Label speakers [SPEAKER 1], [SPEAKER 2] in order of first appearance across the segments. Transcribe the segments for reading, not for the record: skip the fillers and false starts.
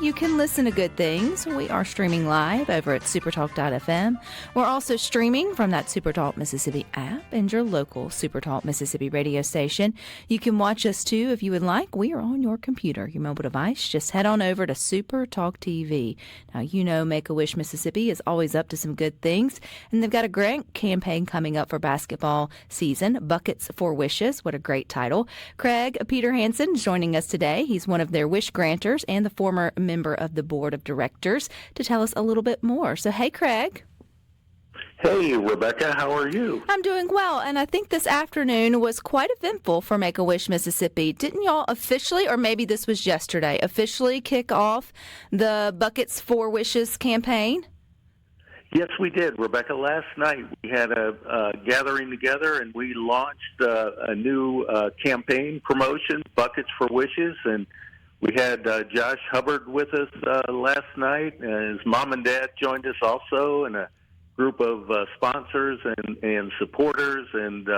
[SPEAKER 1] You can listen to Good Things. We are streaming live over at SuperTalk.fm. We're also streaming from that SuperTalk Mississippi app and your local SuperTalk Mississippi radio station. You can watch us too if you would like. We are on your computer, your mobile device. Just head on over to SuperTalk TV. Now, you know Make-A-Wish Mississippi is always up to some good things, and they've got a great campaign coming up for basketball season, Buckets for Wishes. What a great title. Craig Peter Hansen is joining us today. He's one of their wish granters and the former member of the board of directors to tell us a little bit more. So, hey, Craig.
[SPEAKER 2] Hey, Rebecca, how are you?
[SPEAKER 1] I'm doing well, and I think this afternoon was quite eventful for Make-A-Wish Mississippi. Didn't y'all officially, or maybe this was yesterday, officially kick off the Buckets for Wishes campaign?
[SPEAKER 2] Yes, we did, Rebecca. Last night we had a gathering together, and we launched a new campaign promotion, Buckets for Wishes, and we had Josh Hubbard with us last night, and his mom and dad joined us also, and a group of sponsors and supporters, and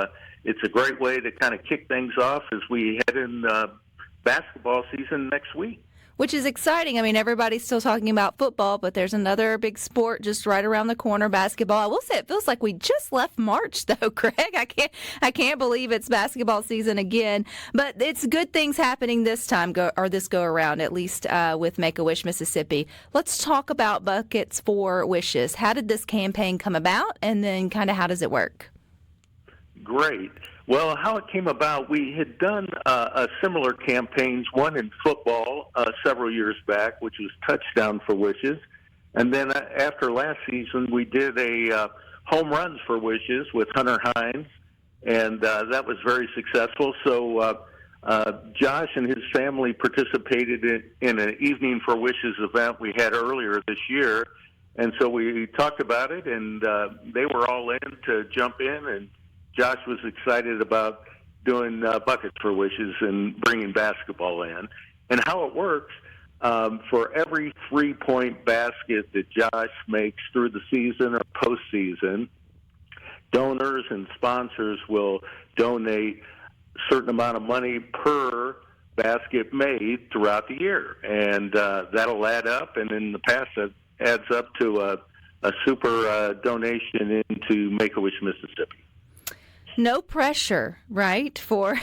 [SPEAKER 2] it's a great way to kind of kick things off as we head in basketball season next week.
[SPEAKER 1] Which is exciting. I mean, everybody's still talking about football, but there's another big sport just right around the corner, basketball. I will say it feels like we just left March, though, Craig. I can't believe it's basketball season again. But it's good things happening this time, this go around, at least with Make-A-Wish Mississippi. Let's talk about Buckets for Wishes. How did this campaign come about, and then kind of how does it work?
[SPEAKER 2] Great. Well, how it came about, we had done a similar campaigns, one in football several years back, which was Touchdown for Wishes. And then after last season, we did a Home Runs for Wishes with Hunter Hines, and that was very successful. So Josh and his family participated in an Evening for Wishes event we had earlier this year. And so we talked about it, and they were all in to jump in, and Josh was excited about doing Buckets for Wishes and bringing basketball in. And how it works, for every three-point basket that Josh makes through the season or postseason, donors and sponsors will donate a certain amount of money per basket made throughout the year. And that'll add up, and in the past that adds up to a super donation into Make-A-Wish Mississippi.
[SPEAKER 1] No pressure, right? But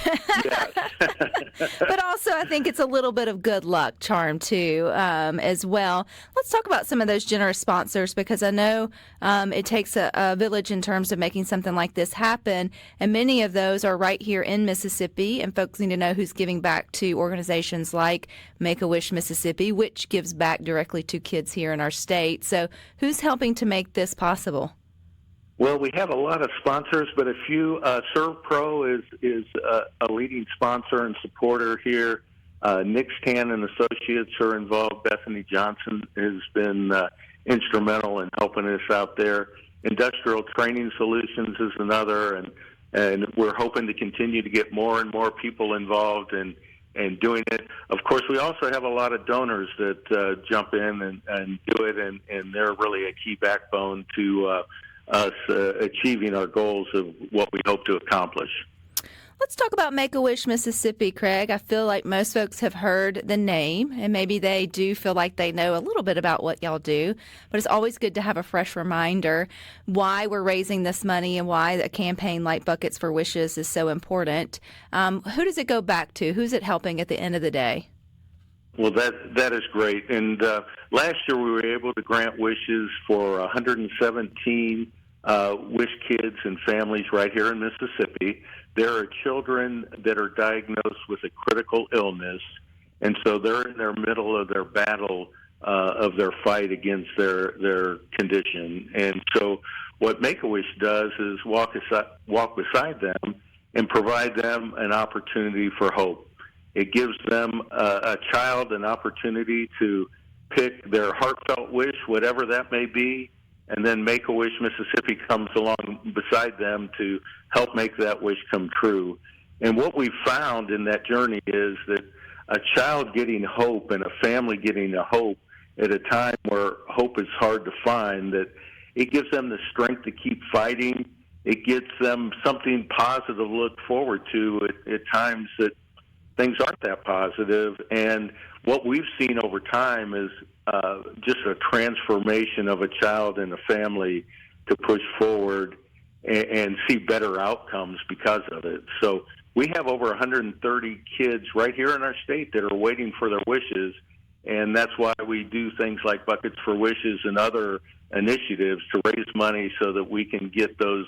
[SPEAKER 1] also I think it's a little bit of good luck charm too, as well. Let's talk about some of those generous sponsors, because I know it takes a village in terms of making something like this happen, and many of those are right here in Mississippi, and folks need to know who's giving back to organizations like Make-A-Wish Mississippi, which gives back directly to kids here in our state. So who's helping to make this possible?
[SPEAKER 2] Well, we have a lot of sponsors, but a few. ServPro is a leading sponsor and supporter here. Nick Stan and Associates are involved. Bethany Johnson has been instrumental in helping us out there. Industrial Training Solutions is another, and we're hoping to continue to get more and more people involved in doing it. Of course, we also have a lot of donors that jump in and do it, and they're really a key backbone to us achieving our goals of what we hope to accomplish.
[SPEAKER 1] Let's talk about Make-A-Wish Mississippi, Craig. I feel like most folks have heard the name, and maybe they do feel like they know a little bit about what y'all do, but it's always good to have a fresh reminder why we're raising this money and why a campaign like Buckets for Wishes is so important. Who does it go back to? Who's it helping at the end of the day?
[SPEAKER 2] Well, that is great. And last year we were able to grant wishes for 117 wish kids and families right here in Mississippi. There are children that are diagnosed with a critical illness, and so they're in their middle of their battle of their fight against their condition. And so what Make-A-Wish does is walk beside them and provide them an opportunity for hope. It gives them a child an opportunity to pick their heartfelt wish, whatever that may be, and then Make-A-Wish Mississippi comes along beside them to help make that wish come true. And what we found in that journey is that a child getting hope and a family getting a hope at a time where hope is hard to find, that it gives them the strength to keep fighting. It gives them something positive to look forward to at times that things aren't that positive. And what we've seen over time is just a transformation of a child and a family to push forward and see better outcomes because of it. So we have over 130 kids right here in our state that are waiting for their wishes, and that's why we do things like Buckets for Wishes and other initiatives to raise money so that we can get those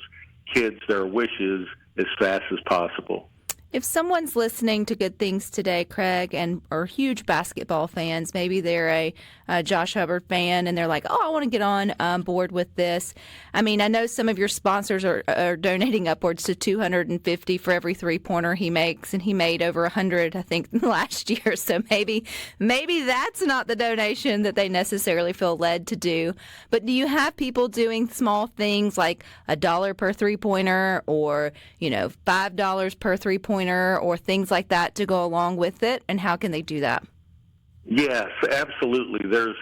[SPEAKER 2] kids their wishes as fast as possible.
[SPEAKER 1] If someone's listening to Good Things Today, Craig, and are huge basketball fans, maybe they're a Josh Hubbard fan, and they're like, oh, I want to get on board with this. I mean, I know some of your sponsors are donating upwards to $250 for every three-pointer he makes, and he made over 100, I think, last year. So maybe that's not the donation that they necessarily feel led to do. But do you have people doing small things like $1 per three-pointer or, $5 per three-pointer? Or things like that to go along with it, and how can they do that?
[SPEAKER 2] Yes, absolutely. There's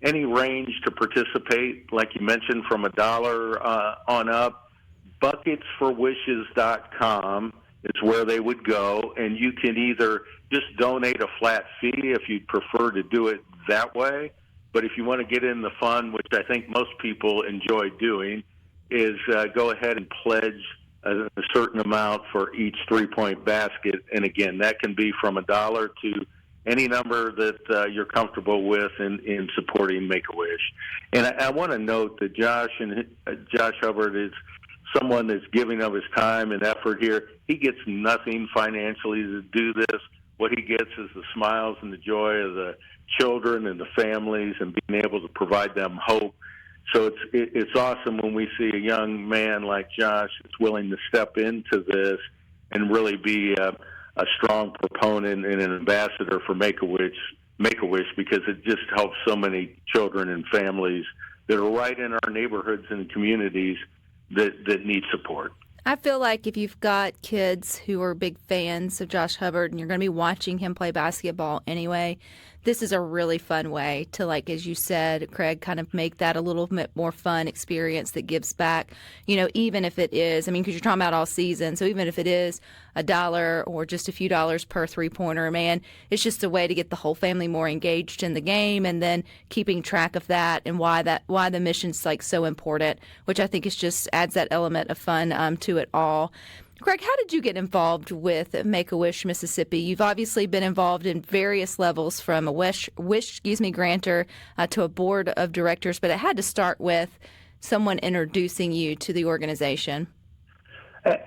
[SPEAKER 2] any range to participate, like you mentioned, from $1 on up. Bucketsforwishes.com is where they would go, and you can either just donate a flat fee if you'd prefer to do it that way, but if you want to get in the fun, which I think most people enjoy doing, is go ahead and pledge a certain amount for each three-point basket. And again, that can be from $1 to any number that you're comfortable with in supporting Make-A-Wish. And I want to note that Josh Hubbard is someone that's giving of his time and effort here. He gets nothing financially to do this. What he gets is the smiles and the joy of the children and the families and being able to provide them hope. So it's awesome when we see a young man like Josh that's willing to step into this and really be a strong proponent and an ambassador for Make-A-Wish, because it just helps so many children and families that are right in our neighborhoods and communities that need support.
[SPEAKER 1] I feel like if you've got kids who are big fans of Josh Hubbard and you're going to be watching him play basketball anyway, this is a really fun way to, like, as you said, Craig, kind of make that a little bit more fun experience that gives back, even if it is, because you're talking about all season. So even if it is $1 or just a few dollars per three-pointer, man, it's just a way to get the whole family more engaged in the game, and then keeping track of that and why the mission's so important, which I think is just adds that element of fun to it all. Craig, how did you get involved with Make-A-Wish Mississippi? You've obviously been involved in various levels, from a wish granter to a board of directors, but it had to start with someone introducing you to the organization.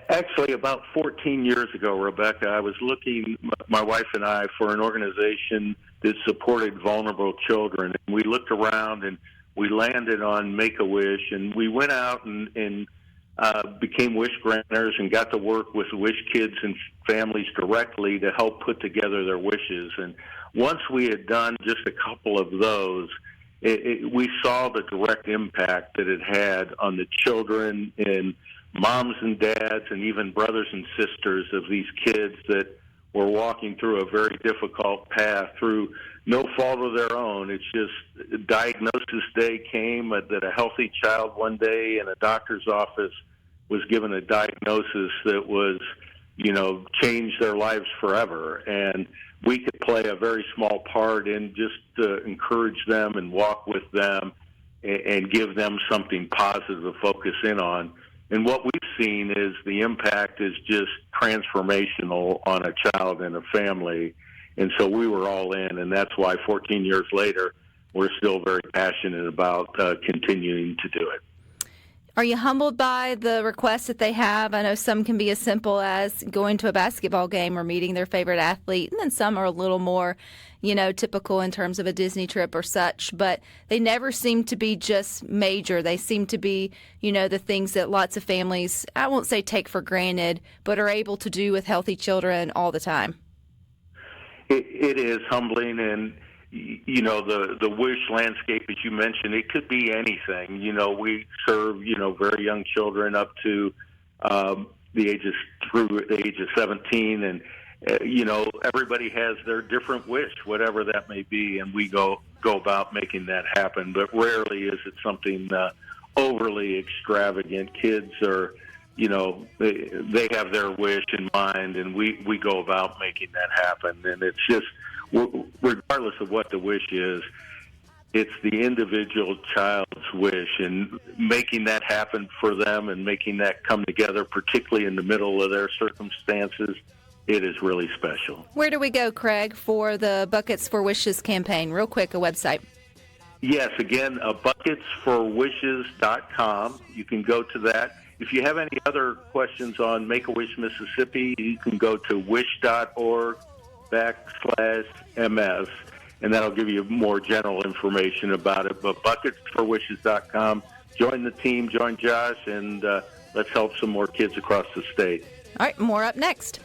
[SPEAKER 2] Actually, about 14 years ago, Rebecca, I was looking, my wife and I, for an organization that supported vulnerable children. And we looked around and we landed on Make-A-Wish, and we went out and became wish granters and got to work with wish kids and families directly to help put together their wishes. And once we had done just a couple of those, we saw the direct impact that it had on the children and moms and dads and even brothers and sisters of these kids that were walking through a very difficult path through no fault of their own. It's just diagnosis day came that a healthy child one day in a doctor's office was given a diagnosis that was, changed their lives forever. And we could play a very small part in just to encourage them and walk with them and give them something positive to focus in on. And what we've seen is the impact is just transformational on a child and a family. And so we were all in, and that's why 14 years later, we're still very passionate about continuing to do it.
[SPEAKER 1] Are you humbled by the requests that they have? I know some can be as simple as going to a basketball game or meeting their favorite athlete, and then some are a little more, typical in terms of a Disney trip or such, but they never seem to be just major. They seem to be, the things that lots of families, I won't say take for granted, but are able to do with healthy children all the time.
[SPEAKER 2] It is humbling, and the wish landscape, as you mentioned, it could be anything. We serve very young children up to through the age of 17, and everybody has their different wish, whatever that may be, and we go about making that happen. But rarely is it something overly extravagant. Kids are they have their wish in mind, and we go about making that happen. And it's just, regardless of what the wish is, it's the individual child's wish, and making that happen for them and making that come together, particularly in the middle of their circumstances, it is really special.
[SPEAKER 1] Where do we go, Craig, for the Buckets for Wishes campaign? Real quick, a website.
[SPEAKER 2] Yes, again, bucketsforwishes.com. You can go to that. If you have any other questions on Make-A-Wish Mississippi, you can go to wish.org/MS, and that'll give you more general information about it. But bucketsforwishes.com. Join the team, join Josh, and let's help some more kids across the state.
[SPEAKER 1] All right, more up next.